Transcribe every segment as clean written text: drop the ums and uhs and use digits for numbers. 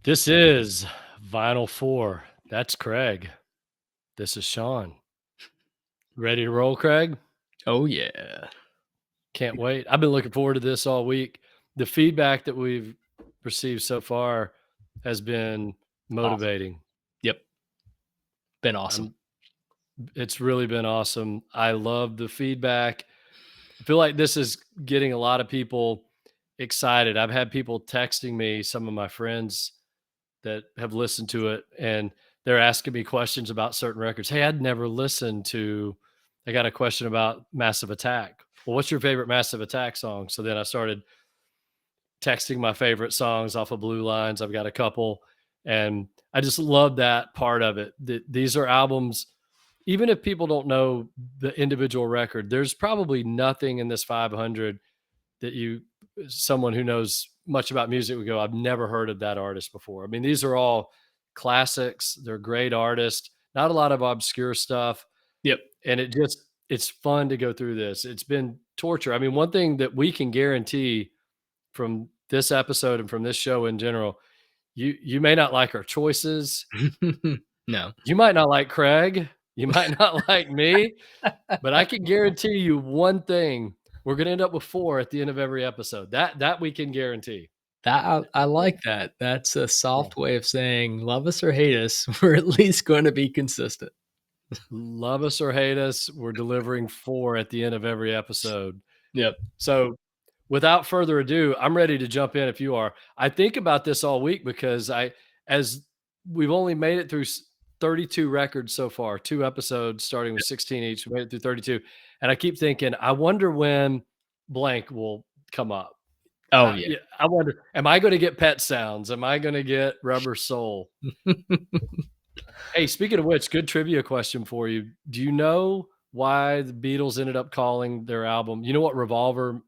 This is Vinyl 4. That's Craig. This is Shawn. Ready to roll, Craig? Oh, yeah. Can't wait. I've been looking forward to this all week. The feedback that we've received so far has been Awesome. motivating. Yep. Been awesome. It's really been awesome. I love the feedback. I feel like this is getting a lot of people excited. I've had people texting me, some of my friends that have listened to it, and they're asking me questions about certain records. Hey, I'd never listened to. I got a question about Massive Attack. Well, what's your favorite Massive Attack song? So then I started texting my favorite songs off of Blue Lines. I've got a couple, and I just love that part of it. These are albums. Even if people don't know the individual record, there's probably nothing in this 500 that someone who knows much about music would go, I've never heard of that artist before. I mean, these are all classics. They're great artists, not a lot of obscure stuff. Yep. And it's fun to go through this. It's been torture. I mean, one thing that we can guarantee from this episode and from this show in general, you may not like our choices. No. You might not like Craig. You might not like me, but I can guarantee you one thing. We're going to end up with 4 at the end of every episode. That we can guarantee. That I like that. That's a soft way of saying love us or hate us. We're at least going to be consistent. Love us or hate us, we're delivering 4 at the end of every episode. Yep. So, without further ado, I'm ready to jump in if you are. I think about this all week because as we've only made it through 32 records so far, 2 episodes starting with 16 each, we made it through 32. And I keep thinking, I wonder when blank will come up. Oh, yeah. I wonder, am I going to get Pet Sounds? Am I going to get Rubber Soul? Hey, speaking of which, good trivia question for you. Do you know why the Beatles ended up calling their album? You know what Revolver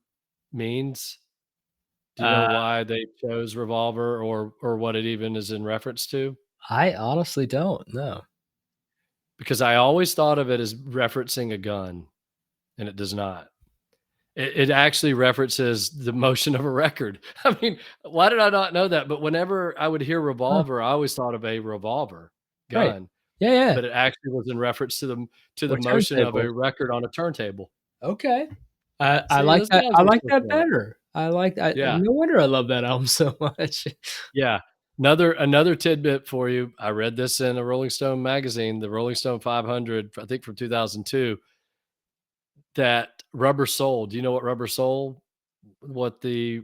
means? Do you know Uh, why they chose Revolver or what it even is in reference to? I honestly don't know. Because I always thought of it as referencing a gun, and it does not. It actually references the motion of a record. I mean, why did I not know that? But whenever I would hear Huh. revolver, I always thought of a revolver Right. gun, Yeah, yeah. but it actually was in reference to the Or motion of turntable. a record on a turntable. Okay. I See, like those that. guys I are like so that smart. better. I like that. Yeah, No wonder I love that album so much. yeah. Another tidbit for you. I read this in a Rolling Stone magazine, the Rolling Stone 500, I think from 2002, that Rubber Soul. Do you know what Rubber Soul? What the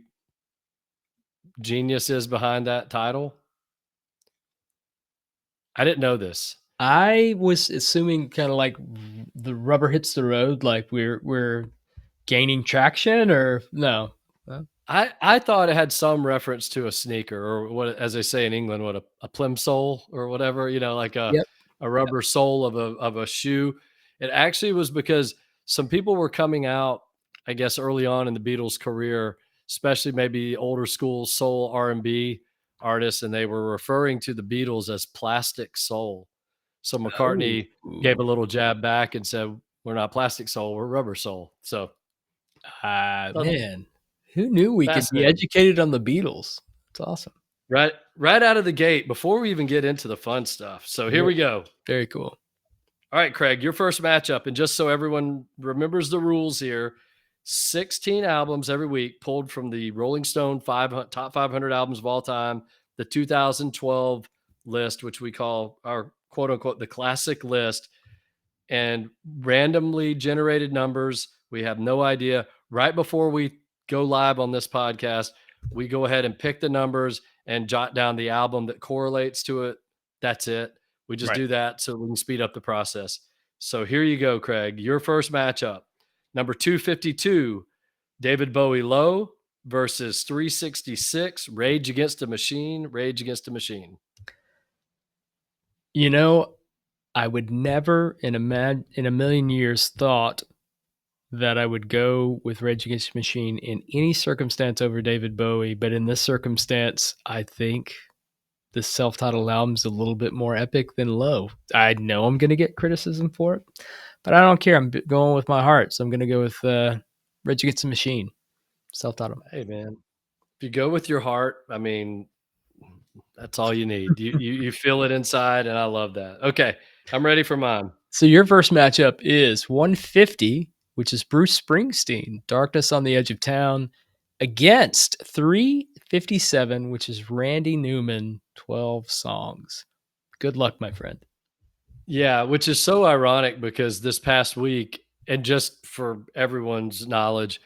genius is behind that title? I didn't know this. I was assuming kinda like the rubber hits the road, like we're gaining traction or no? I thought it had some reference to a sneaker or what, as they say in England, what a plimsoll or whatever, like Yep, a yep. rubber sole of a shoe. It actually was because some people were coming out, I guess, early on in the Beatles' career, especially maybe older school soul R&B artists, and they were referring to the Beatles as plastic soul. So Oh. McCartney gave a little jab back and said, "We're not plastic soul, we're rubber soul." So Man, who knew we could be fascinating. educated on the Beatles? It's awesome. Right out of the gate before we even get into the fun stuff. So here Very we go. very cool. All right, Craig, your first matchup. And just so everyone remembers the rules here, 16 albums every week pulled from the Rolling Stone top 500 albums of all time, the 2012 list, which we call our quote unquote the classic list, and randomly generated numbers. We have no idea. Right before we go live on this podcast, we go ahead and pick the numbers and jot down the album that correlates to it. That's it. We just Right. do that so we can speed up the process. So here you go, Craig. Your first matchup. Number 252, David Bowie Low versus 366, Rage Against the Machine, Rage Against the Machine. You know, I would never in a million years thought that I would go with Rage Against the Machine in any circumstance over David Bowie, but in this circumstance, I think the self-titled album's a little bit more epic than Low. I know I'm gonna get criticism for it, but I don't care. I'm going with my heart, so I'm gonna go with Rage Against the Machine, self-titled. Hey, man. If you go with your heart, I mean, That's all you need. You feel it inside, and I love that. Okay, I'm ready for mine. So your first matchup is 150, which is Bruce Springsteen, Darkness on the Edge of Town, against 357, which is Randy Newman, 12 songs. Good luck, my friend. Yeah, which is so ironic because this past week, and just for everyone's knowledge,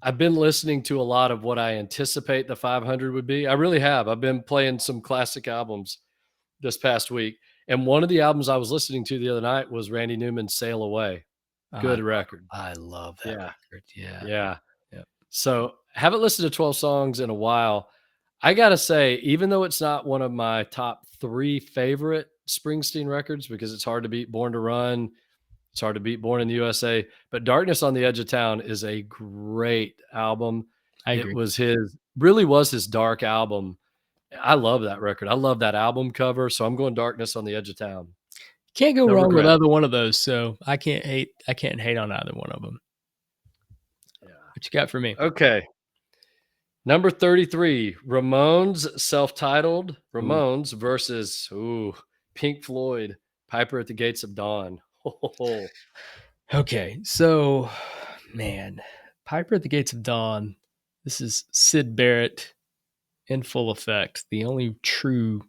I've been listening to a lot of what I anticipate the 500 would be. I really have. I've been playing some classic albums this past week. And one of the albums I was listening to the other night was Randy Newman's Sail Away. Good record. I love that Yeah. record. Yeah. Yeah. Yep. So haven't listened to 12 songs in a while. I gotta say, even though it's not one of my top three favorite Springsteen records, because it's hard to beat Born to Run, it's hard to beat Born in the USA, but Darkness on the Edge of Town is a great album. I It agree. was really was his dark album. I love that record. I love that album cover. So I'm going Darkness on the Edge of Town. Can't go No wrong with regret. either one of those. So I can't hate on either one of them. Yeah. What you got for me? Okay. Number 33, Ramones, self-titled Ooh. Ramones versus Pink Floyd, Piper at the Gates of Dawn. Oh, Okay, so man, Piper at the Gates of Dawn. This is Sid Barrett in full effect. The only true.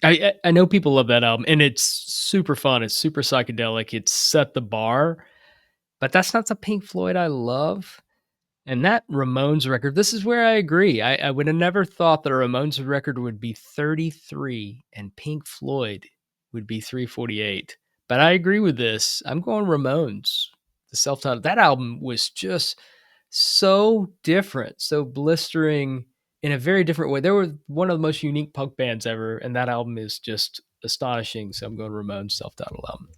I know people love that album, and it's super fun. It's super psychedelic. It's set the bar, but that's not the Pink Floyd I love. And that Ramones record, this is where I agree. I would have never thought that a Ramones record would be 33 and Pink Floyd would be 348. But I agree with this. I'm going Ramones. The self-titled. That album was just so different, so blistering in a very different way. They were one of the most unique punk bands ever, and that album is just astonishing. So I'm going Ramones self-titled album.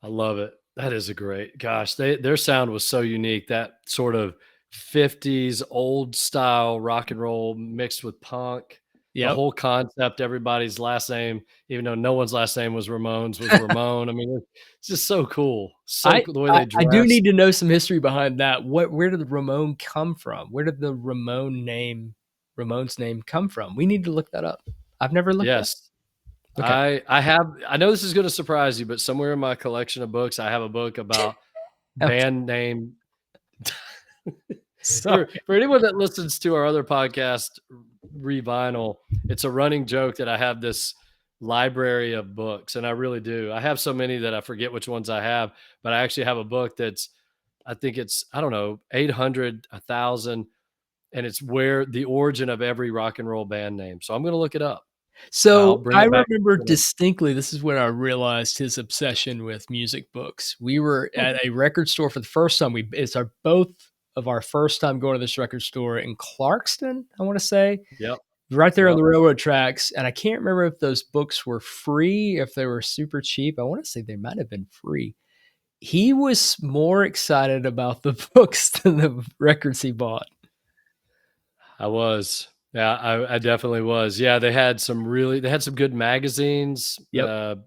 I love it. That is a great gosh, their sound was so unique. That sort of 50s old style rock and roll mixed with punk. The Yep. whole concept, everybody's last name, even though no one's last name was Ramones, was Ramon. I mean, it's just so cool. So I, cool the way I they I do dress. need to know some history behind that. Where did the Ramon come from? Where did the Ramon's name come from? We need to look that up. I've never looked it up. Yes. Okay. I know this is gonna surprise you, but somewhere in my collection of books, I have a book about Okay. band name. Sorry. For anyone that listens to our other podcast, Revinyl, it's a running joke that I have this library of books, and I really do. I have so many that I forget which ones I have, but I actually have a book that's, I think it's, I don't know, 800, 1,000, and it's where the origin of every rock and roll band name. So I'm going to look it up. I'll So bring I it back. remember distinctly, this is when I realized his obsession with music books. We were at a record store for the first time. It's our both of our first time going to this record store in Clarkston, I want to say, Yep. right there on Yep. the railroad tracks. And I can't remember if those books were free, if they were super cheap. I want to say they might have been free. He was more excited about the books than the records he bought. I was. Yeah, I definitely was. Yeah, they had some good magazines. Yep.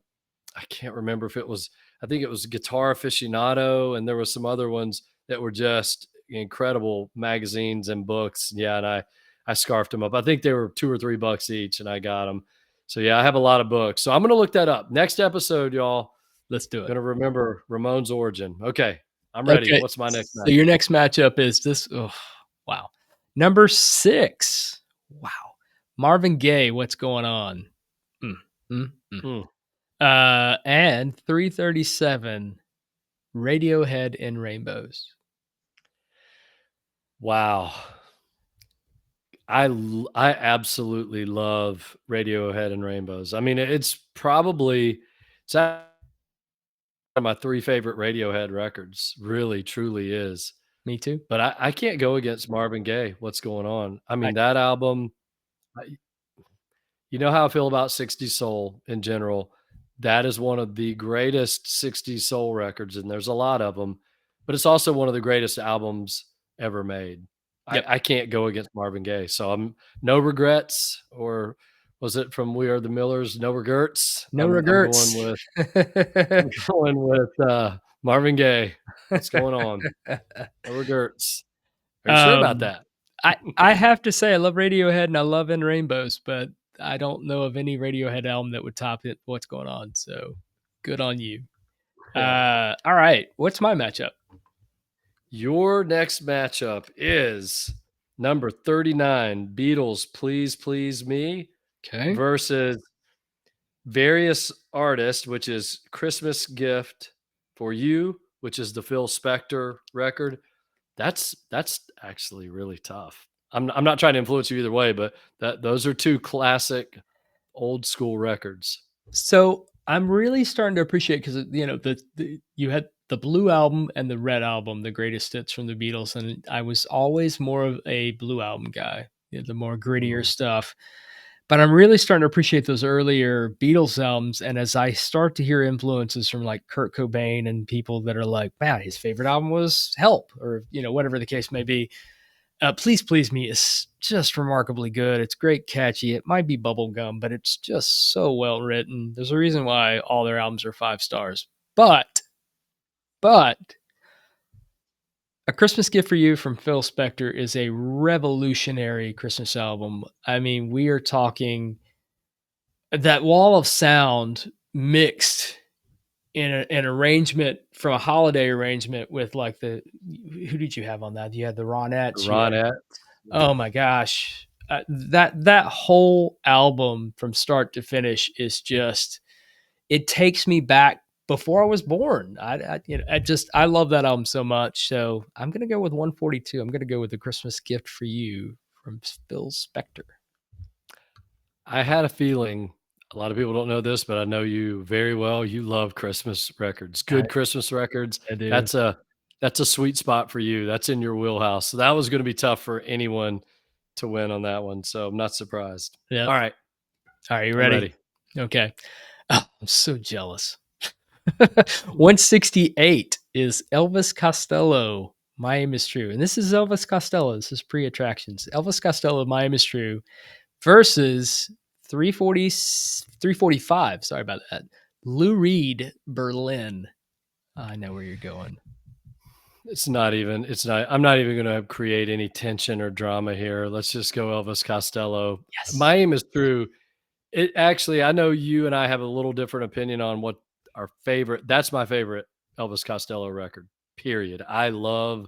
I can't remember if I think it was Guitar Aficionado, and there were some other ones that were just incredible magazines and books. Yeah, and I scarfed them up. I think they were $2 or $3 each, and I got them. So yeah, I have a lot of books. So I'm gonna look that up next episode, y'all. Let's do it. Gonna remember Ramon's origin. Okay, I'm ready. Okay. What's my next So match? your next matchup is this. Oh, wow. Number 6. Wow. Marvin Gaye, what's going on? Mm, mm, mm. Hmm. And 337, Radiohead and Rainbows. Wow. I absolutely love Radiohead and Rainbows. I mean, it's one of my three favorite Radiohead records. Really, truly is. Me too. But I can't go against Marvin Gaye. What's going on? I I, mean, that album. I- You know how I feel about 60s soul in general. That is one of the greatest 60s soul records, and there's a lot of them. But it's also one of the greatest albums ever made. yep. I can't go against Marvin Gaye. So I'm no regrets, or was it from We Are the Millers? No regrets. No I'm going regrets. with Marvin Gaye. What's going on? No regrets. Are you sure about um, that? I have to say I love Radiohead and I love In Rainbows, but I don't know of any Radiohead album that would top it. What's going on? So good on you. Yeah. All right. What's my matchup? Your next matchup is number 39, Beatles, Please Please Me, Okay. versus Various Artists, which is Christmas Gift for You, which is the Phil Spector record. That's actually really tough. I'm not trying to influence you either way, but those are two classic old school records. So I'm really starting to appreciate because the you had the blue album and the red album, the greatest hits from the Beatles, and I was always more of a blue album guy, the more grittier Mhm. stuff. But I'm really starting to appreciate those earlier Beatles albums, and as I start to hear influences from like Kurt Cobain and people that are like, man, his favorite album was Help, or whatever the case may be. Please Please Me is just remarkably good. It's great, catchy. It might be bubblegum, but it's just so well written. There's a reason why all their albums are 5 stars. But A Christmas Gift for You from Phil Spector is a revolutionary Christmas album. I mean, we are talking that wall of sound mixed in an arrangement from a holiday arrangement with like who did you have on that? You had the Ronettes, you had, Ronette. oh my gosh, that whole album from start to finish is just, it takes me back before I was born. I love that album so much. So I'm gonna go with 142. I'm gonna go with The Christmas Gift for You from Phil Spector. I had a feeling a lot of people don't know this, but I know you very well. You love Christmas records, I, good Christmas records. I do. That's a sweet spot for you. That's in your wheelhouse. So that was going to be tough for anyone to win on that one. So I'm not surprised. Yep. All right, All right, you I'm ready? ready. Okay. Oh, I'm so jealous. 168 is Elvis Costello. My Aim is True. And this is Elvis Costello. This is pre attractions. Elvis Costello, My Aim is True versus 340, 345. Sorry about that. Lou Reed, Berlin. I know where you're going. I'm not even going to create any tension or drama here. Let's just go Elvis Costello. Yes. My Aim is True. It actually, I know you and I have a little different opinion on what our favorite. That's my favorite Elvis Costello record. Period. I love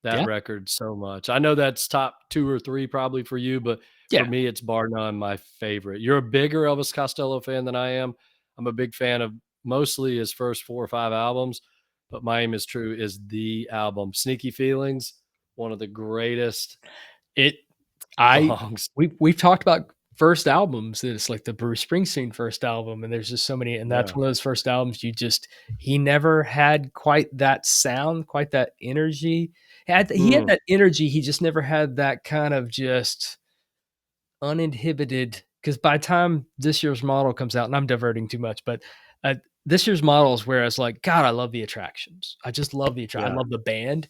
that Yeah. record so much. I know that's top 2 or 3 probably for you, but for Yeah. me, it's bar none my favorite. You're a bigger Elvis Costello fan than I am. I'm a big fan of mostly his first 4 or 5 albums, but My Aim is True is the album. Sneaky Feelings, one of the greatest It I songs. we've talked about first albums. It's like the Bruce Springsteen first album, and there's just so many, and that's Yeah. one of those first albums he never had quite that sound, quite that energy. He had Mm, that energy, he just never had that kind of just uninhibited, because by the time this year's model comes out, and I'm diverting too much, but this year's model is where it's like, God, I love the attractions. I just love I yeah. love the band,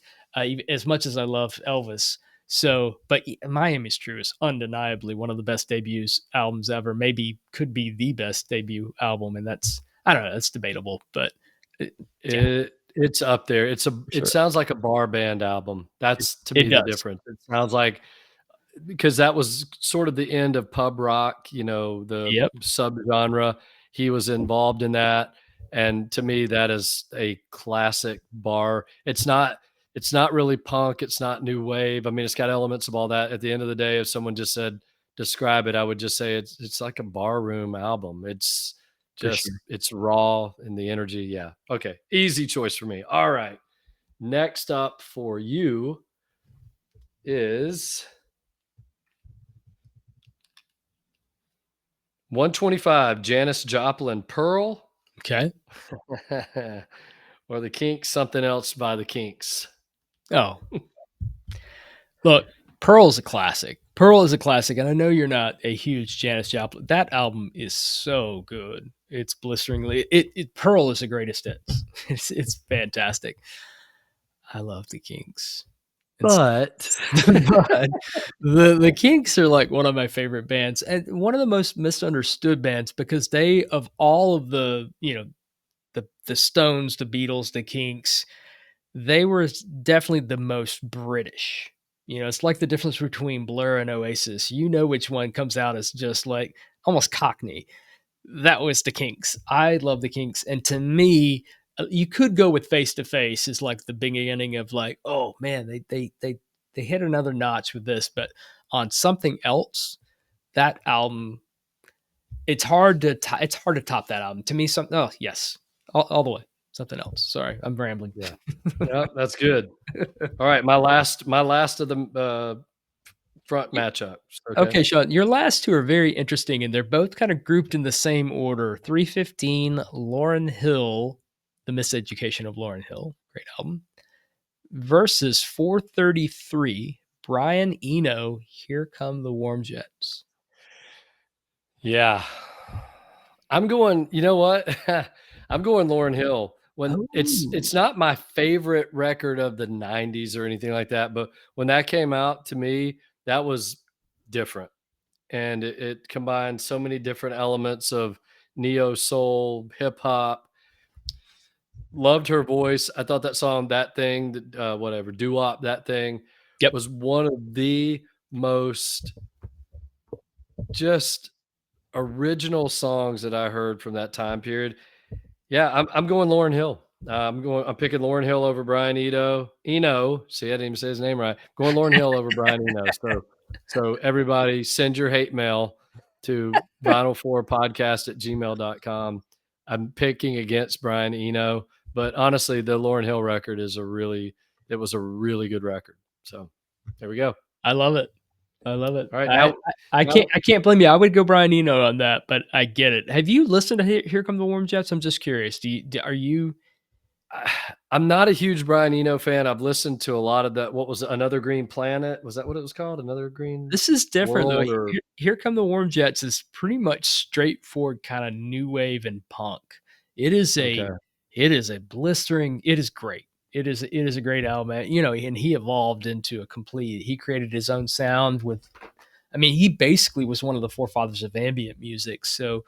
as much as I love Elvis. So, but Miami is True is undeniably one of the best debuts albums ever. Maybe could be the best debut album, and that's, I don't know, that's debatable, but yeah, It's up there. for It sure. sounds like a bar band album. That's to It me the does. difference. It sounds like because that was sort of the end of pub rock, the Yep, subgenre. He was involved in that, and to me, that is a classic bar. It's not really punk. It's not new wave. I mean, it's got elements of all that. At the end of the day, if someone just said describe it, I would just say it's like a barroom album. It's for sure. just it's raw and the energy. Yeah. Okay. Easy choice for me. All right. Next up for you is 125, Janis Joplin, Pearl, Okay. or the Kinks, something else by the Kinks. Oh, look, Pearl is a classic. Pearl is a classic, and I know you're not a huge Janis Joplin. That album is so good. It's blisteringly. Pearl is the greatest hits. It's fantastic. I love the Kinks. It's But but the Kinks are like one of my favorite bands, and one of the most misunderstood bands, because they, of all of the Stones, the Beatles, the Kinks, they were definitely the most British. It's like the difference between Blur and Oasis. You know which one comes out as just like, almost Cockney. That was the Kinks. I love the Kinks, and to me, you could go with Face to Face is like the beginning of like, oh man, they hit another notch with this, but on Something Else, that album, it's hard to it's hard to top that album to me. Something, oh yes, all the way. Something Else. Sorry, I'm rambling. Yeah. Yeah, that's good. All right, my last of the front matchups. Okay. Okay, Sean, your last two are very interesting, and they're both kind of grouped in the same order. 315, Lauryn Hill, The Miseducation of Lauryn Hill, great album, versus 433, Brian Eno, Here Come the Warm Jets. Yeah. I'm going, you know what? I'm going Lauryn Hill. When Oh, it's not my favorite record of the 90s or anything like that, but when that came out to me, that was different. And it combined so many different elements of neo soul, hip hop. Loved her voice. I thought that song, that thing, whatever, doo wop, that thing yep. was one of the most just original songs that I heard from that time period. Yeah, I'm going Lauryn Hill. I'm picking Lauryn Hill over Brian Eno. See, I didn't even say his name right. Going Lauryn Hill over Brian Eno. So everybody send your hate mail to vinylfourpodcast at gmail.com. I'm picking against Brian Eno, but honestly, the Lauryn Hill record it was a really good record. So there we go. I love it. I love it. All right, now now I can't blame you. I would go Brian Eno on that, but I get it. Have you listened to Here Come the Warm Jets? I'm just curious. Are you I'm not a huge Brian Eno fan. I've listened to a lot of that. What was it, Another Green Planet? Was that what it was called? Another Green This is different though. World or Here Come the Warm Jets is pretty much straightforward kind of new wave and punk. It is okay. a blistering. It is great. It is a great album. You know, and he evolved into a complete. He created his own sound with. I mean, he basically was one of the forefathers of ambient music. So,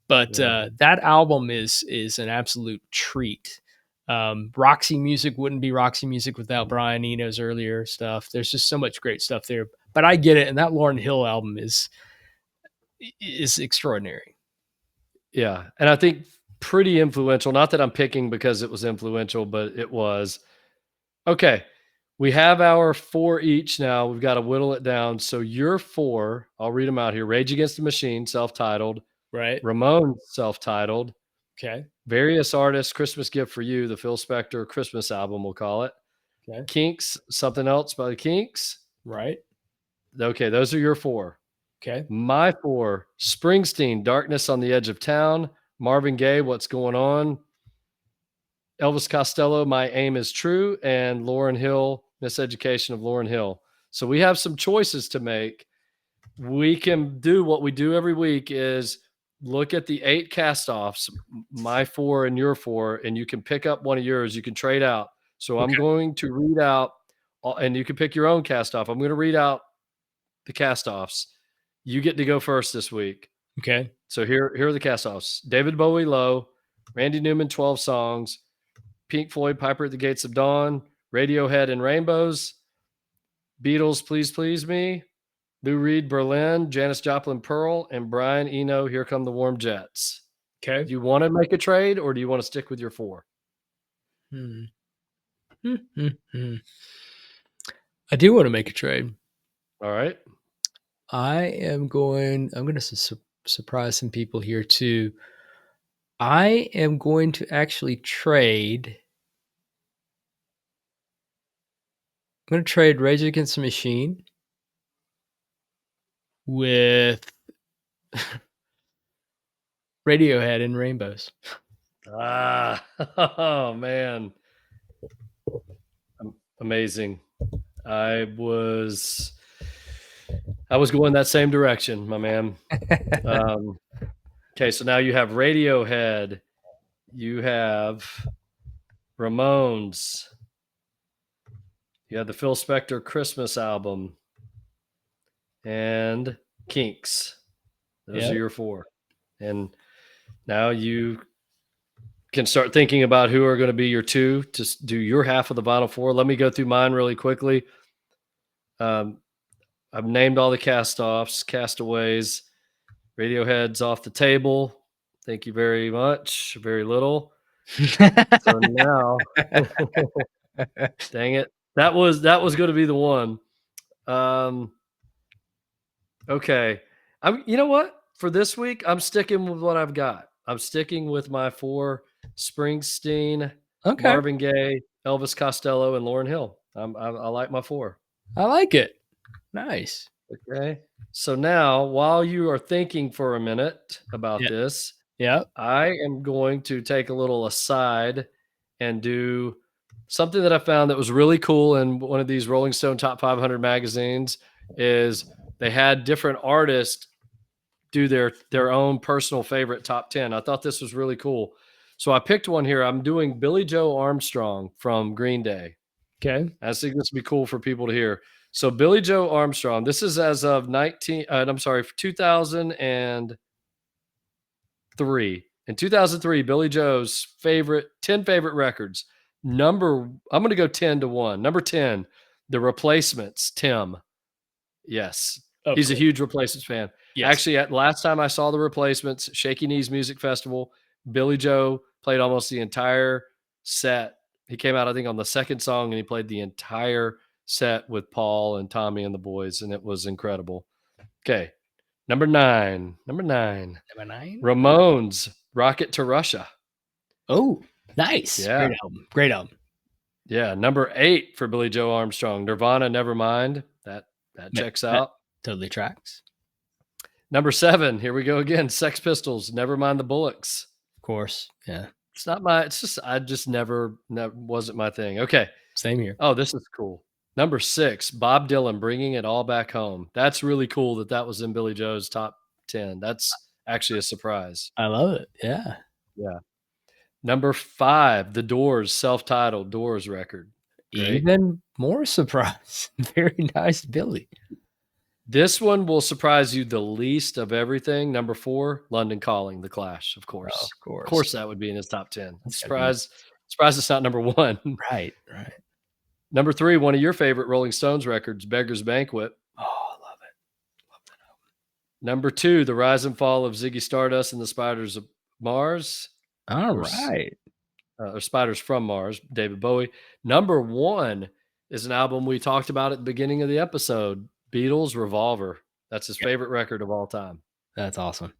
but Yeah. that album is an absolute treat. Roxy Music wouldn't be Roxy Music without Brian Eno's earlier stuff. There's just so much great stuff there. But I get it, and that Lauryn Hill album is extraordinary. Yeah. And I think pretty influential. Not that I'm picking because it was influential, but it was. Okay. We have our four each now. We've got to whittle it down. So your four, I'll read them out here. Rage Against the Machine, self-titled. Right? Ramones, self-titled. Okay. Various Artists, Christmas Gift for You, the Phil Spector Christmas album, we'll call it. Okay. Kinks, Something Else by the Kinks. Right. Okay, those are your four. Okay. My four: Springsteen, Darkness on the Edge of Town; Marvin Gaye, What's Going On; Elvis Costello, My Aim is True; and Lauryn Hill, Miseducation of Lauryn Hill. So we have some choices to make. We can do what we do every week is look at the 8 cast-offs, my 4 and your 4, and you can pick up one of yours. You can trade out. So I'm Okay. going to read out, and you can pick your own cast-off. I'm going to read out the cast-offs. You get to go first this week. Okay. So here are the cast-offs. David Bowie, Low; Randy Newman, 12 Songs; Pink Floyd, Piper at the Gates of Dawn; Radiohead and Rainbows; Beatles, Please Please Me; Lou Reed, Berlin; Janis Joplin, Pearl; and Brian Eno, Here Come the Warm Jets. Okay. Do you want to make a trade or do you want to stick with your 4? Hmm. I do want to make a trade. All right. I'm going to surprise some people here too. I am going to actually trade. I'm going to trade Rage Against the Machine with Radiohead and Rainbows. Ah, oh man. Amazing. I was going that same direction, my man. Okay, so now you have Radiohead, you have Ramones, you have the Phil Spector Christmas album, and Kinks. Those Yeah. are your 4. And now you can start thinking about who are going to be your 2 to do your half of the Vinyl 4. Let me go through mine really quickly. I've named all the cast-offs, castaways. Radiohead's off the table. Thank you very much. Very little. So now, dang it. That was gonna be the one. Um, okay. You know what? For this week, I'm sticking with what I've got. I'm sticking with my 4: Springsteen, Okay. Marvin Gaye, Elvis Costello, and Lauryn Hill. I like my 4. I like it. Nice. Okay. So now, while you are thinking for a minute about Yeah. this, Yeah. I am going to take a little aside and do something that I found that was really cool in one of these Rolling Stone Top 500 magazines. Is they had different artists do their own personal favorite top 10. I thought this was really cool. So I picked one here. I'm doing Billy Joe Armstrong from Green Day. Okay. I think this would be cool for people to hear. So Billy Joe Armstrong, this is as of 2003. In 2003, Billy Joe's 10 favorite records. I'm going to go 10 to 1. Number 10, The Replacements, Tim. Yes. Of He's a course. huge Replacements fan. Yes. Actually, at last time I saw The Replacements, Shaky Knees Music Festival, Billy Joe played almost the entire set. He came out, I think, on the second song, and he played the entire set with Paul and Tommy and the boys, and it was incredible. Okay. Number 9. Number 9. Number 9. Ramones, Rocket to Russia. Oh, nice. Yeah. Great album. Great album. Yeah. Number 8 for Billy Joe Armstrong, Nirvana, Nevermind. That checks That out. totally tracks. Number 7, here we go again. Sex Pistols, Nevermind the Bullocks. Of course. Yeah. I just never wasn't my thing. Okay. Same here. Oh, this is cool. Number 6, Bob Dylan, Bringing It All Back Home. That's really cool that was in Billy Joe's top 10. That's actually a surprise. I love it. Yeah. Yeah. Number 5, The Doors, self-titled Doors record. Great. Even more surprise. Very nice, Billy. This one will surprise you the least of everything. Number 4, London Calling, The Clash, of Oh, course. of course. Of course that would be in his top 10. That's gotta be Surprised it's not number 1. right, right. Number 3, one of your favorite Rolling Stones records, Beggar's Banquet. Oh, I love it. Love that album. Number 2, The Rise and Fall of Ziggy Stardust and the Spiders of Mars. All Or right. or Spiders from Mars, David Bowie. Number 1 is an album we talked about at the beginning of the episode, Beatles' Revolver. That's his Yeah. favorite record of all time. That's awesome.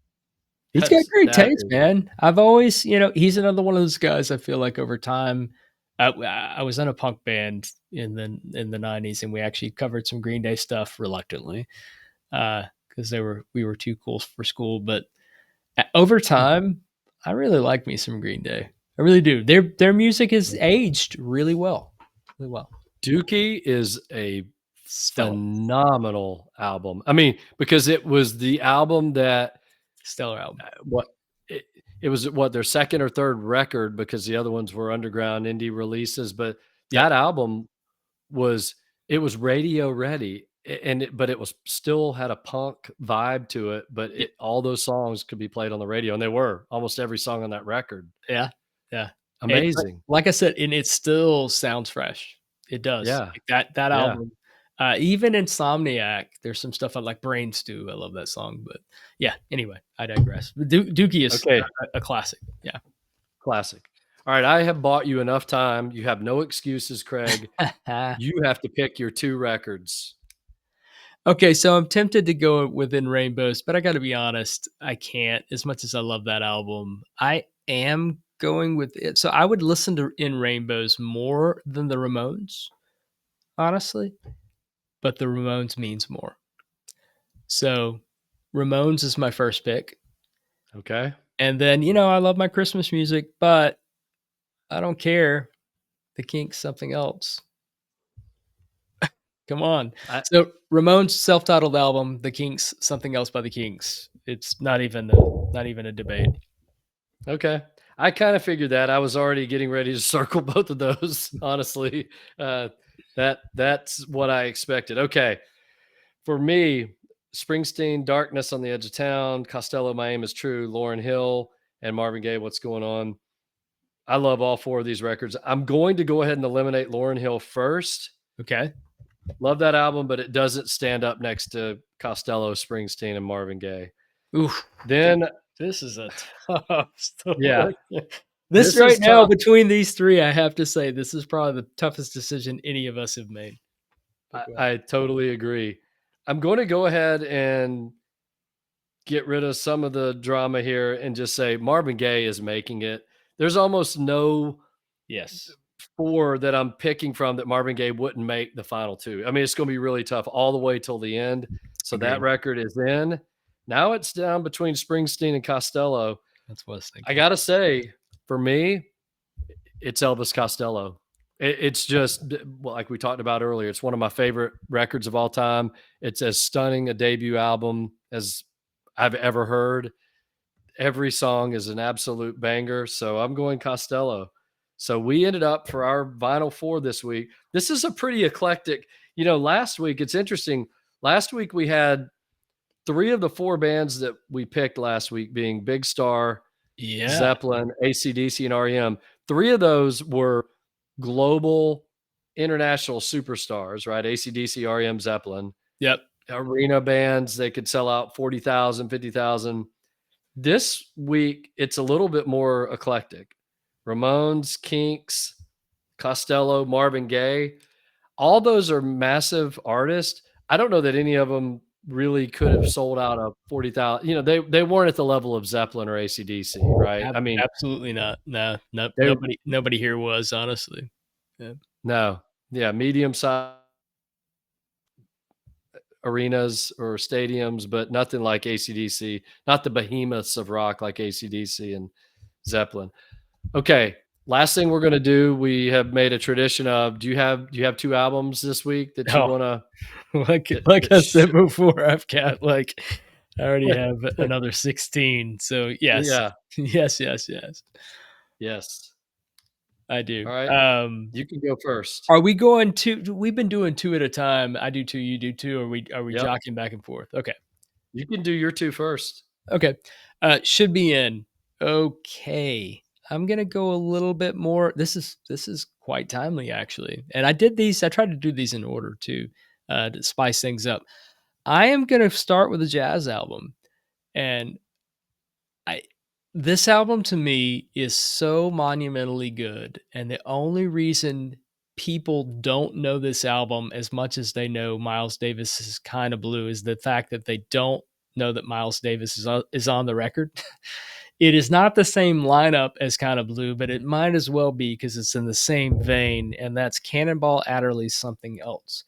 He's got That's great that taste, is man. I've always, he's another one of those guys I feel like over time. I was in a punk band in the 90s, and we actually covered some Green Day stuff reluctantly because we were too cool for school. But over time, I really like me some Green Day. I really do. Their music has aged really well, really well. Dookie is a Stellar, phenomenal album. I mean, because it was the album that stellar album. it was their second or third record, because the other ones were underground indie releases, but Yeah. that album was radio ready, but it was still had a punk vibe to it, but all those songs could be played on the radio, and they were almost every song on that record. Yeah, yeah. Amazing. Like I said, and it still sounds fresh. It does. Yeah. Like that Yeah. album, even Insomniac, there's some stuff I like. Brain Stew, I love that song. But yeah, anyway, I digress. Dookie is Okay. a classic. Yeah. Classic. All right, I have bought you enough time. You have no excuses, Craig. You have to pick your 2 records. Okay, so I'm tempted to go within Rainbows, but I got to be honest, I can't. As much as I love that album, I am going with it. So I would listen to In Rainbows more than the Ramones, honestly. But the Ramones means more. So Ramones is my first pick. Okay. And then, I love my Christmas music, but I don't care. The Kinks, something else. Come on. So Ramones' self-titled album, The Kinks, something else by the Kinks. It's not even a debate. Okay. I kind of figured that. I was already getting ready to circle both of those, honestly. That's what I expected. Okay. For me, Springsteen, Darkness on the Edge of Town, Costello, My Aim is True, Lauryn Hill, and Marvin Gaye, What's Going On. I love all 4 of these records. I'm going to go ahead and eliminate Lauryn Hill first. Okay. Love that album, but it doesn't stand up next to Costello, Springsteen, and Marvin Gaye. Oof. Then, This is a tough yeah, story. This this right is now, tough. between these 3, I have to say this is probably the toughest decision any of us have made. But go ahead. I totally agree. I'm going to go ahead and get rid of some of the drama here and just say Marvin Gaye is making it. There's almost no Yes. 4 that I'm picking from that Marvin Gaye wouldn't make the final 2. I mean, it's gonna be really tough all the way till the end. So that Agreed. record is in. Now it's down between Springsteen and Costello. That's what I was I thinking. gotta say, for me, it's Elvis Costello. It's just well, like we talked about earlier. It's one of my favorite records of all time. It's as stunning a debut album as I've ever heard. Every song is an absolute banger. So I'm going Costello. So we ended up for our vinyl 4 this week. This is a pretty eclectic. Last week it's interesting. Last week we had 3 of the 4 bands that we picked last week being Big Star, Yeah. Zeppelin, AC/DC, and REM. 3 of those were global international superstars, right? AC/DC, REM, Zeppelin. Yep. Arena bands, they could sell out 40,000, 50,000. This week, it's a little bit more eclectic. Ramones, Kinks, Costello, Marvin Gaye, all those are massive artists. I don't know that any of them really could have sold out a 40,000. They weren't at the level of Zeppelin or AC/DC, right? I mean, Absolutely not. No, no, they nobody here was, honestly. Yeah. no. Yeah, medium-sized arenas or stadiums, but nothing like AC/DC, not the behemoths of rock like AC/DC and Zeppelin. Okay, last thing we're gonna do, we have made a tradition of do you have 2 albums this week that you Oh, wanna like that like that I sh said before, I already have another 16. So yes. Yeah, Yes, yes, yes. yes. I do. All right, you can go first. Are we going to we've been doing 2 at a time. I do 2, you do 2. Are we Yep, jockeying back and forth? Okay. you can do your 2 first. Okay. Should be in. Okay. I'm gonna go a little bit more. This is quite timely actually. And I tried to do these in order too, to spice things up. I am gonna start with a jazz album. And I this album to me is so monumentally good. And the only reason people don't know this album as much as they know Miles Davis's Kind of Blue is the fact that they don't know that Miles Davis is on the record. It is not the same lineup as Kind of Blue, but it might as well be because it's in the same vein, and that's Cannonball Adderley's Something Else.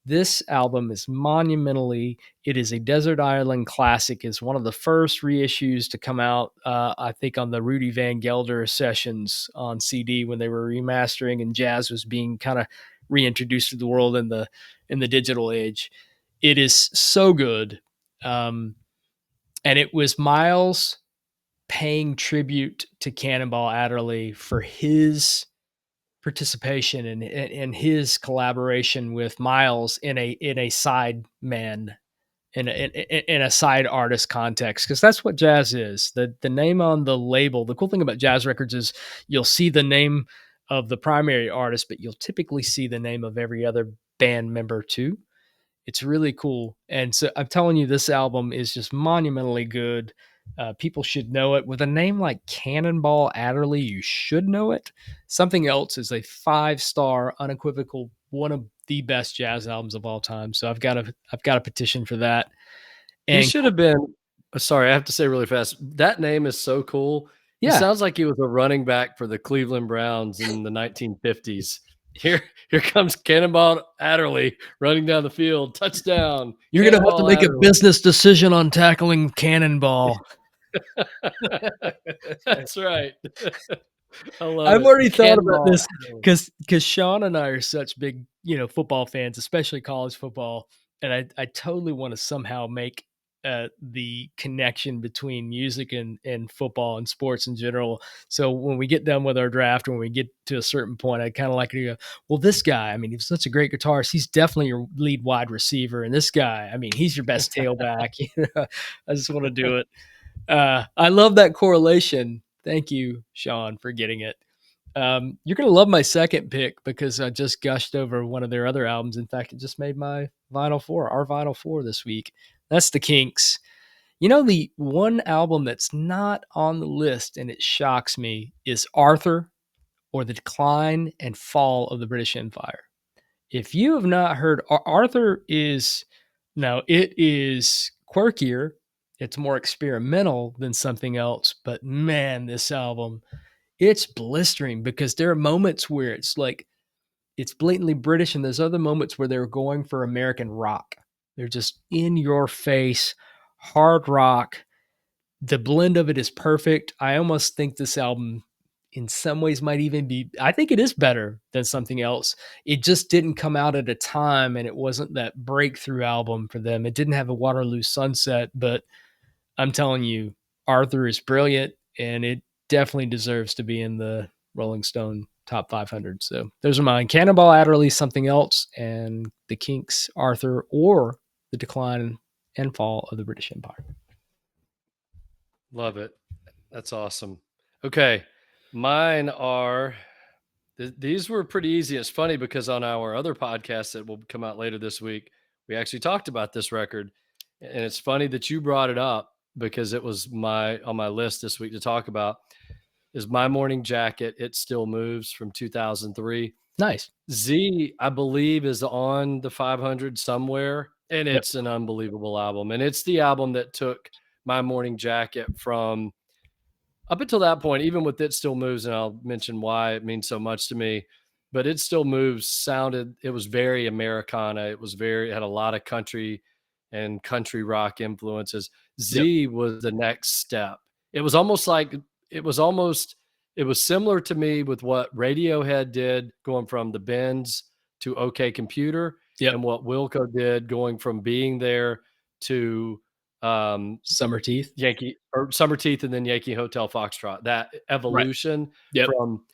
This album is monumentally, it is a desert island classic. It's one of the first reissues to come out, I think, on the Rudy Van Gelder sessions on CD when they were remastering and jazz was being kind of reintroduced to the world in the digital age. It is so good. Um, and it was Miles paying tribute to Cannonball Adderley for his participation and his collaboration with Miles in a side man in a side artist context, because that's what jazz is. The name on the label. The cool thing about jazz records is you'll see the name of the primary artist, but you'll typically see the name of every other band member too. It's really cool. And so I'm telling you, this album is just monumentally good. People should know it. With a name like Cannonball Adderley, you should know it. Something Else is a 5-star, unequivocal, one of the best jazz albums of all time. So I've got a petition for that. He And should have been sorry, I have to say really fast, that name is so cool. He yeah, sounds like he was a running back for the Cleveland Browns in the 1950s. Here comes Cannonball Adderley running down the field, touchdown, you're gonna have to Cannonball make a Adderley. business decision on tackling Cannonball. That's right. I love I've it. already thought about Cannonball this Adderley. because Sean and I are such big, football fans, especially college football, and I totally want to somehow make the connection between music and football and sports in general. So when we get done with our draft, when we get to a certain point, I'd kind of like to go, well, this guy, I mean, he's such a great guitarist. He's definitely your lead wide receiver, and this guy, I mean, he's your best tailback. I just want to do it. I love that correlation. Thank you, Sean, for getting it. You're gonna love my second pick because I just gushed over one of their other albums. In fact, it just made my vinyl 4, our vinyl 4 this week. That's the Kinks. You know, the one album that's not on the list, and it shocks me, is Arthur, or The Decline and Fall of the British Empire. If you have not heard, Arthur is, now it is quirkier, it's more experimental than something else, but man, this album, it's blistering because there are moments where it's like it's blatantly British, and there's other moments where they're going for American rock. They're just in your face, hard rock. The blend of it is perfect. I almost think this album in some ways might even be, I think it is better than something else. It just didn't come out at a time, and it wasn't that breakthrough album for them. It didn't have a Waterloo Sunset, but I'm telling you, Arthur is brilliant, and it definitely deserves to be in the Rolling Stone top 500. So those are mine. Cannonball Adderley, Something Else, and the Kinks, Arthur, or The Decline and Fall of the British Empire. Love it. That's awesome. Okay. Mine are, these were pretty easy. It's funny because on our other podcast that will come out later this week, we actually talked about this record. And it's funny that you brought it up because it was on my list this week to talk about, is My Morning Jacket, It Still Moves from 2003. Nice. Z, I believe, is on the 500 somewhere, and Yep. it's an unbelievable album. And it's the album that took My Morning Jacket from, up until that point, even with It Still Moves, and I'll mention why it means so much to me, but It Still Moves it was very Americana. It had a lot of country and country rock influences. Yep. Z was the next step. It was almost like, it was almost, it was similar to me with what Radiohead did going from the Bends to OK Computer, Yep. and what Wilco did going from Being There to Summer Teeth. Yankee or Summer Teeth and then Yankee Hotel Foxtrot. That Right. evolution Yep. from,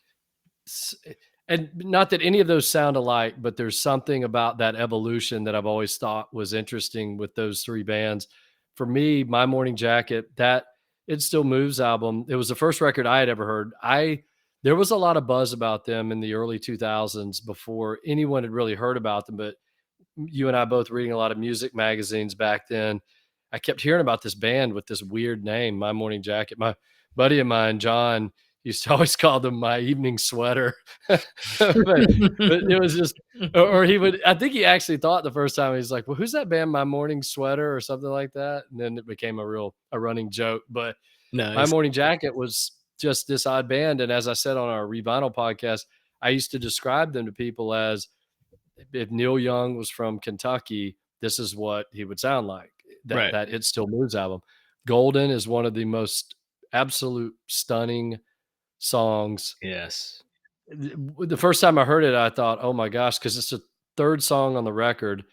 and not that any of those sound alike, but there's something about that evolution that I've always thought was interesting with those three bands. For me, My Morning Jacket, that It Still Moves album, it was the first record I had ever heard. There was a lot of buzz about them in the early 2000s before anyone had really heard about them, but you and I both reading a lot of music magazines back then, I kept hearing about this band with this weird name, My Morning Jacket. My buddy of mine, John, used to always call them My Evening Sweater. But it was just, or he would, I think he actually thought the first time, he's like, well, who's that band, My Morning Sweater or something like that? And then it became a running joke. But My Nice. Morning Jacket was just this odd band. And as I said on our Revinyl podcast, I used to describe them to people as, if Neil Young was from Kentucky, this is what he would sound like. Right. That It Still Moves album. Golden is one of the most absolute stunning songs. Yes. The first time I heard it, I thought, oh my gosh, because it's the third song on the record.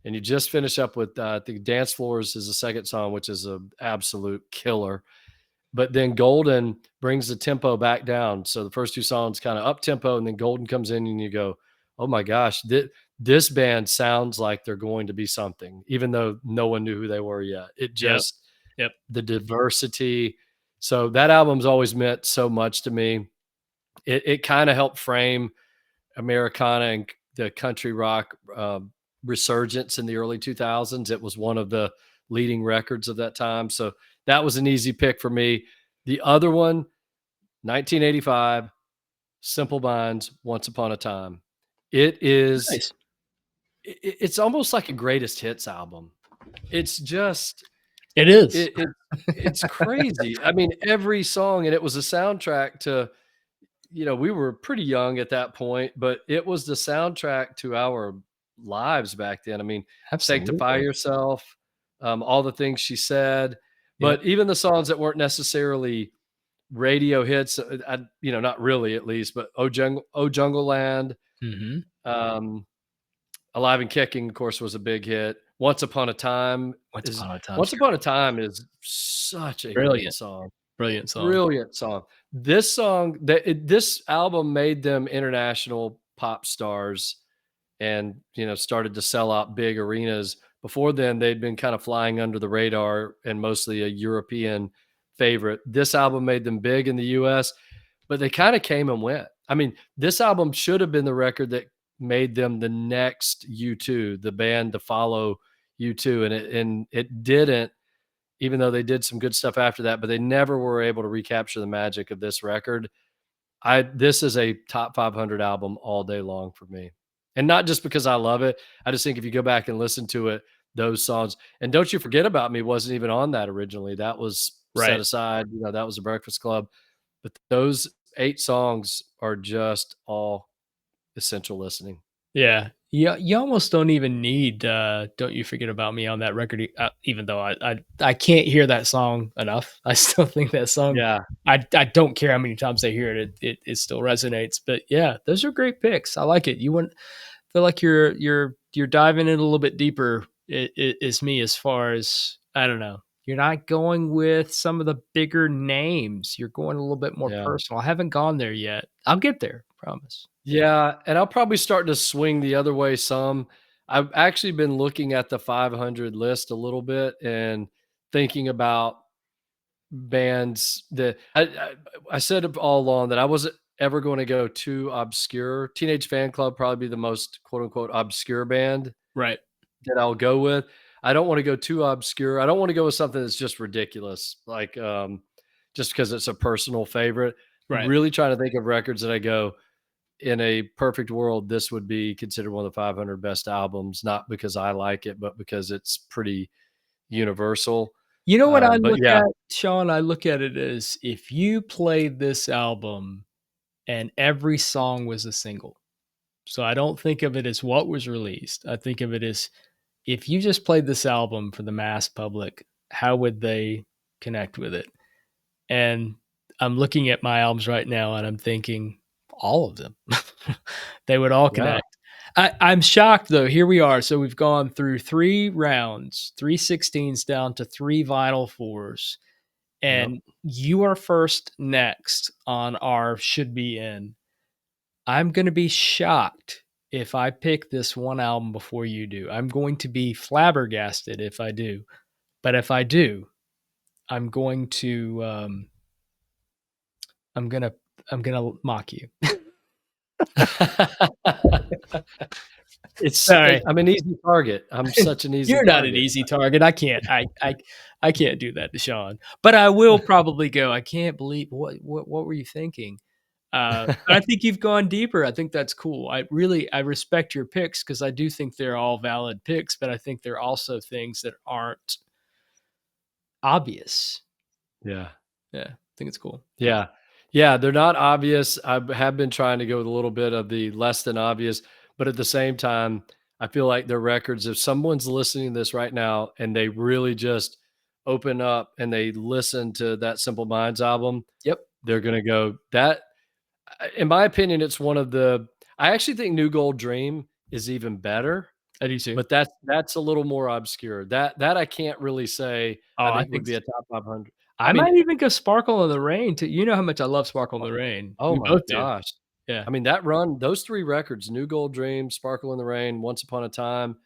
And you just finish up with, I think Dance Floors is the second song, which is an absolute killer. But then Golden brings the tempo back down. So the first two songs kind of up tempo, and then Golden comes in, and you go, oh my gosh, this band sounds like they're going to be something, even though no one knew who they were yet. It Yep. just, Yep. the diversity. So that album's always meant so much to me. It kind of helped frame Americana and the country rock resurgence in the early 2000s. It was one of the leading records of that time. So that was an easy pick for me. The other one, 1985, Simple Minds, Once Upon a Time. It is, Nice. it's almost like a greatest hits album. It's just, It is. it's crazy. I mean, every song, and it was a soundtrack to, we were pretty young at that point, but it was the soundtrack to our lives back then. I mean, Sanctify Absolutely. Yourself, All the Things She Said, Yep. but even the songs that weren't necessarily radio hits, not really at least, but Oh Jungle Land, Mhm. um, Alive and Kicking, of course, was a big hit. Once Upon a Time Once is Upon a Time. Once Upon a Time is such a great Brilliant. song. Brilliant song. Brilliant song. This album made them international pop stars, and started to sell out big arenas. Before then, they'd been kind of flying under the radar and mostly a European favorite. This album made them big in the US, but they kind of came and went. I mean, this album should have been the record that made them the next U2, the band to follow U2, and it didn't. even though they did some good stuff after that, but they never were able to recapture the magic of this record. This is a top 500 album all day long for me. And not just because I love it. I just think if you go back and listen to it, those songs, and Don't You Forget About Me wasn't even on that originally. That was set Right. aside, that was the Breakfast Club. But those 8 songs are just all essential listening. Yeah. You almost don't even need, "Don't You Forget About Me" on that record, even though I can't hear that song enough. I still think that song Yeah. I don't care how many times I hear it, it still resonates, but yeah, those are great picks. I like it. You want feel like you're diving in a little bit deeper is me as far as, I don't know, you're not going with some of the bigger names. You're going a little bit more Yeah. personal. I haven't gone there yet. I'll get there, promise. Yeah, and I'll probably start to swing the other way some. I've actually been looking at the 500 list a little bit and thinking about bands that I said it all along that I wasn't ever going to go too obscure. Teenage Fan Club probably be the most quote unquote obscure band Right, that I'll go with. I don't want to go too obscure. I don't want to go with something that's just ridiculous, like just because it's a personal favorite. right. Really trying to think of records that I go, in a perfect world, this would be considered one of the 500 best albums, not because I like it, but because it's pretty universal. You know what I But look yeah, at, Sean? I look at it as if you played this album and every song was a single. So I don't think of it as what was released. I think of it as if you just played this album for the mass public, how would they connect with it? And I'm looking at my albums right now and I'm thinking all of them. They would all yeah, connect. I'm shocked though. Here we are. So we've gone through 3 rounds, 3 16s down to 3 vinyl 4s. yep. And you are first next on our should be in. I'm going to be shocked if I pick this one album before you do. I'm going to be flabbergasted if I do. But if I do, I'm going to I'm gonna I'm gonna mock you. Sorry. I'm an easy target. I'm such an easy You're not an target. easy target. I can't do that to Sean. But I will probably go, I can't believe what were you thinking? But I think you've gone deeper. I think that's cool. I respect your picks because I do think they're all valid picks, but I think they're also things that aren't obvious. Yeah. Yeah, I think it's cool. Yeah. Yeah, they're not obvious. I have been trying to go with a little bit of the less than obvious, but at the same time, I feel like they're records. If someone's listening to this right now and they really just open up and they listen to that Simple Minds album, Yep, they're gonna go, that in my opinion, it's one of the I actually think New Gold Dream is even better, I do too. but that's a little more obscure. That I can't really say Oh, I I think would think be a top 500. I I mean, might even go Sparkle in the Rain too. You know how much I love Sparkle in the Rain. oh We my both do. gosh. Yeah. I mean, that run, those 3 records, New Gold Dream, Sparkle in the Rain, Once Upon a Time,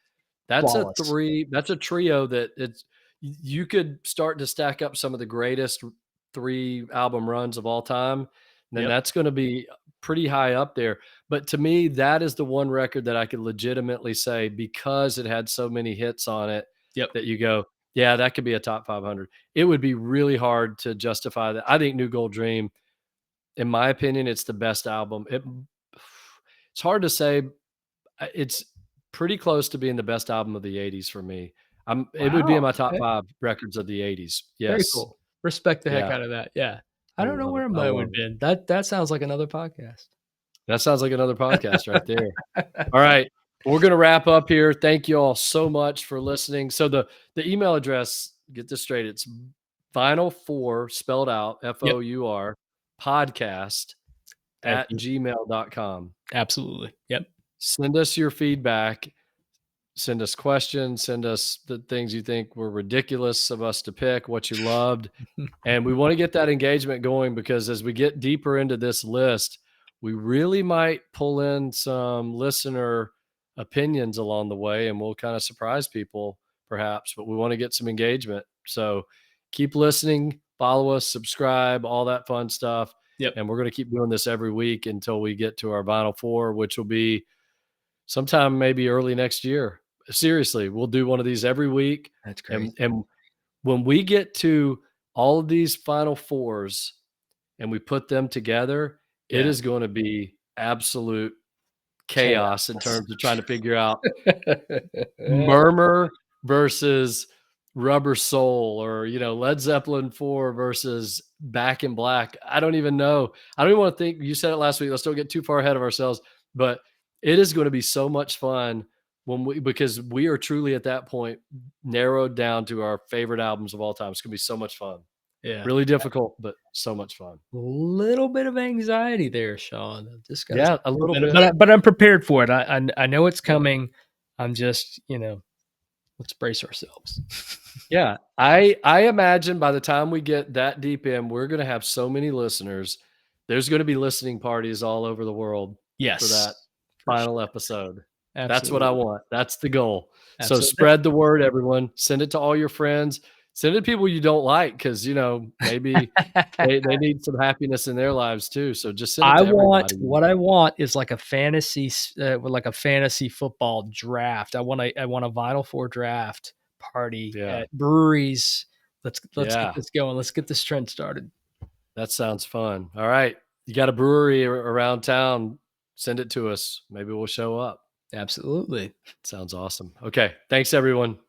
Flawless. that's a trio that you could start to stack up some of the greatest 3 album runs of all time, then Yep. that's gonna be pretty high up there. But to me, that is the one record that I could legitimately say, because it had so many hits on it, Yep. that you go, "Yeah, that could be a top 500." It would be really hard to justify that. I think New Gold Dream, in my opinion, it's the best album. It's hard to say. It's pretty close to being the best album of the '80s for me. It would be in Wow, my top okay. 5 records of the '80s. Very Yes. cool. Respect the heck Yeah. out of that. Yeah. I I don't know love it. where I mine would love have it. been. That sounds like another podcast. That sounds like another podcast right there. All right. We're gonna wrap up here. Thank you all so much for listening. So the email address, get this straight, it's vinyl4 spelled out, Yep. FOUR, podcast Thank at you. gmail.com. Absolutely. Yep. Send us your feedback. Send us questions. Send us the things you think were ridiculous of us to pick, what you loved. And we want to get that engagement going, because as we get deeper into this list, we really might pull in some listener opinions along the way, and we'll kind of surprise people perhaps, but we want to get some engagement. So keep listening, follow us, subscribe, all that fun stuff. Yep. And we're going to keep doing this every week until we get to our Vinyl 4, which will be sometime maybe early next year. Seriously, we'll do one of these every week. That's And crazy. when we get to all of these Final Fours and we put them together, it Yeah. is gonna be absolute chaos in Chaos. terms of trying to figure out Murmur versus Rubber Soul, or, Led Zeppelin 4 versus Back in Black. I don't even know. I don't even wanna think. You said it last week, let's don't get too far ahead of ourselves, but it is gonna be so much fun because we are truly at that point narrowed down to our favorite albums of all time. It's gonna be so much fun. Yeah. Really difficult, but so much fun. Little bit of anxiety there, Sean. I've just got Yeah, a little bit. but I'm prepared for it. I know it's coming. I'm just, let's brace ourselves. Yeah, I imagine by the time we get that deep in, we're gonna have so many listeners. There's gonna be listening parties all over the world for that Yes, for sure. final episode. That's what I Absolutely. want. That's the goal. So Absolutely. spread the word, everyone. Send it to all your friends. Send it to people you don't like, because maybe they need some happiness in their lives too. So just send it to everybody. What I want is like a like a fantasy football draft. I want a Vinyl 4 draft party Yeah. at breweries. Let's get Yeah. this going. Let's get this trend started. That sounds fun. All right. You got a brewery around town, send it to us. Maybe we'll show up. Absolutely. Sounds awesome. Okay. Thanks, everyone.